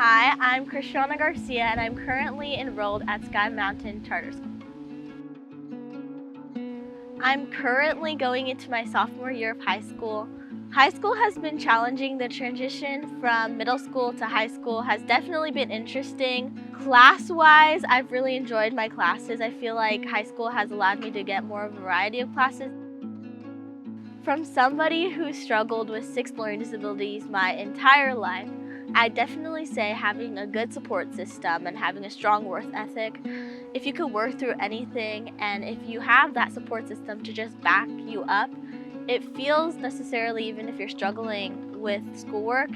Hi, I'm Christiana and I'm currently enrolled at Sky Mountain Charter School. I'm currently going into my sophomore year of high school. High school has been challenging. The transition from middle school to high school has definitely been interesting. Class-wise, I've really enjoyed my classes. I feel like high school has allowed me to get more of a variety of classes. From somebody who struggled with 6 learning disabilities my entire life, I definitely say having a good support system and having a strong work ethic. If you could work through anything and if you have that support system to just back you up, it feels necessarily, even if you're struggling with schoolwork,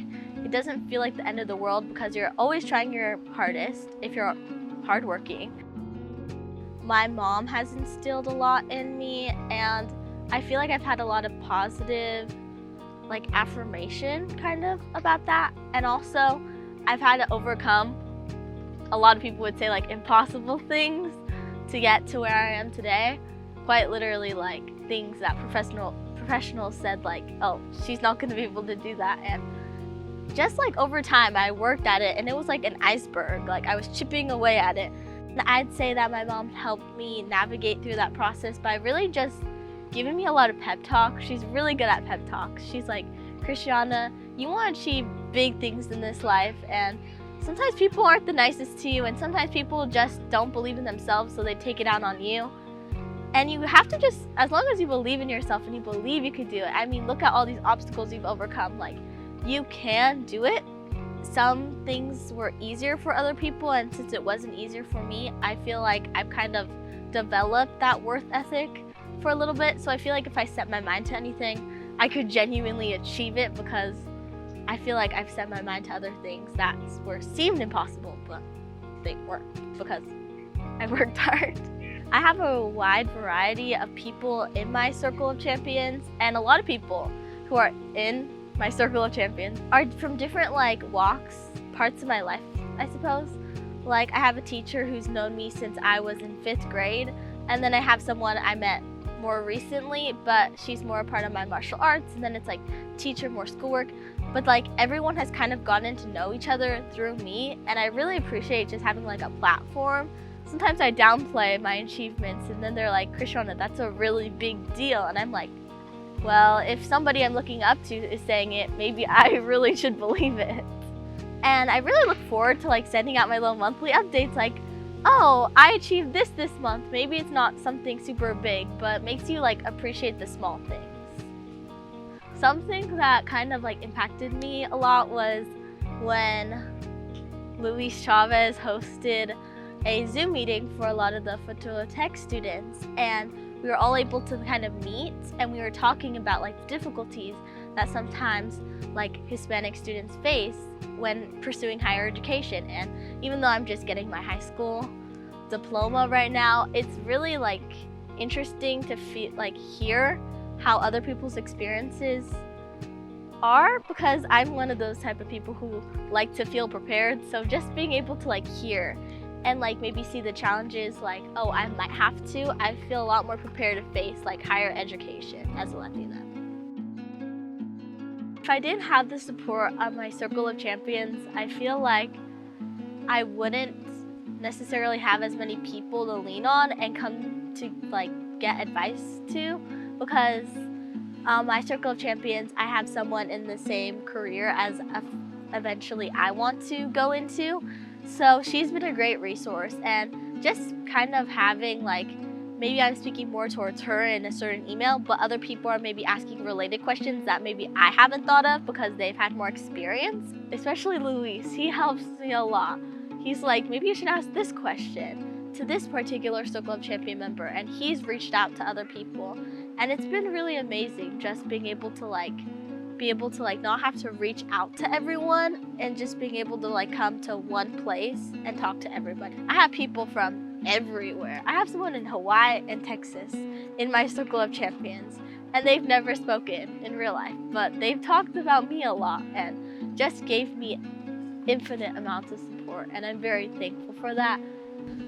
it doesn't feel like the end of the world because you're always trying your hardest if you're hardworking. My mom has instilled a lot in me, and I feel like I've had a lot of positive affirmation kind of about that. And also I've had to overcome, a lot of people would say, impossible things to get to where I am today. Quite literally things that professionals said oh, she's not going to be able to do that. And just over time I worked at it, and it was like an iceberg. I was chipping away at it. And I'd say that my mom helped me navigate through that process by really just giving me a lot of pep talks. She's really good at pep talks. She's like, Christiana, you want to achieve big things in this life, and sometimes people aren't the nicest to you, and sometimes people just don't believe in themselves, so they take it out on you. And you have to just, as long as you believe in yourself and you believe you can do it. I mean, look at all these obstacles you've overcome. You can do it. Some things were easier for other people, and since it wasn't easier for me, I feel like I've kind of developed that work ethic for a little bit. So I feel like if I set my mind to anything, I could genuinely achieve it, because I feel like I've set my mind to other things that seemed impossible, but they weren't because I worked hard. I have a wide variety of people in my circle of champions, and a lot of people who are in my circle of champions are from different walks, parts of my life, I suppose. I have a teacher who's known me since I was in 5th grade, and then I have someone I met more recently, but she's more a part of my martial arts, and then it's teacher, more schoolwork. But everyone has kind of gotten to know each other through me, and I really appreciate just having a platform. Sometimes I downplay my achievements, and then they're like, Christiana, that's a really big deal. And I'm like, well, if somebody I'm looking up to is saying it, maybe I really should believe it. And I really look forward to sending out my little monthly updates, oh, I achieved this month. Maybe it's not something super big, but makes you appreciate the small things. Something that kind of impacted me a lot was when Luis Chavez hosted a Zoom meeting for a lot of the Futuro Tech students, and we were all able to kind of meet, and we were talking about the difficulties that sometimes Hispanic students face when pursuing higher education. And even though I'm just getting my high school diploma right now, it's really interesting to hear how other people's experiences are, because I'm one of those type of people who like to feel prepared. So just being able to hear and maybe see the challenges, oh, I might have to, I feel a lot more prepared to face higher education as a Latina. If I didn't have the support of my circle of champions, I feel like I wouldn't necessarily have as many people to lean on and come to get advice to, because my circle of champions, I have someone in the same career as eventually I want to go into. So she's been a great resource, and just kind of having maybe I'm speaking more towards her in a certain email, but other people are maybe asking related questions that maybe I haven't thought of because they've had more experience. Especially Luis, he helps me a lot. He's like, maybe you should ask this question to this particular circle of champion member, and he's reached out to other people, and it's been really amazing just being able to not have to reach out to everyone, and just being able to come to one place and talk to everybody. I have people from everywhere. I have someone in Hawaii and Texas in my circle of champions, and they've never spoken in real life, but they've talked about me a lot and just gave me infinite amounts of support, and I'm very thankful for that.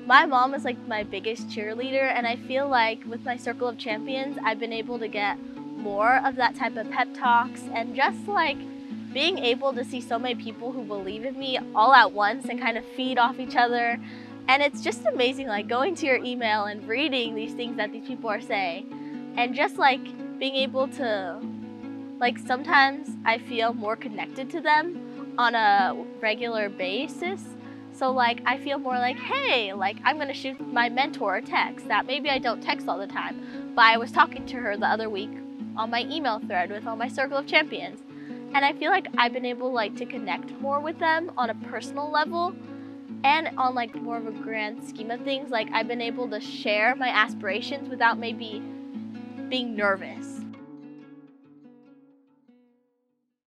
My mom is my biggest cheerleader, and I feel with my circle of champions, I've been able to get more of that type of pep talks and just being able to see so many people who believe in me all at once and kind of feed off each other. And it's just amazing, like going to your email and reading these things that these people are saying, and just like being able to, like, sometimes I feel more connected to them on a regular basis. So like I feel more like, hey, like I'm gonna shoot my mentor a text that maybe I don't text all the time, but I was talking to her the other week on my email thread with all my circle of champions. And I feel like I've been able like to connect more with them on a personal level, and on like more of a grand scheme of things. Like I've been able to share my aspirations without maybe being nervous.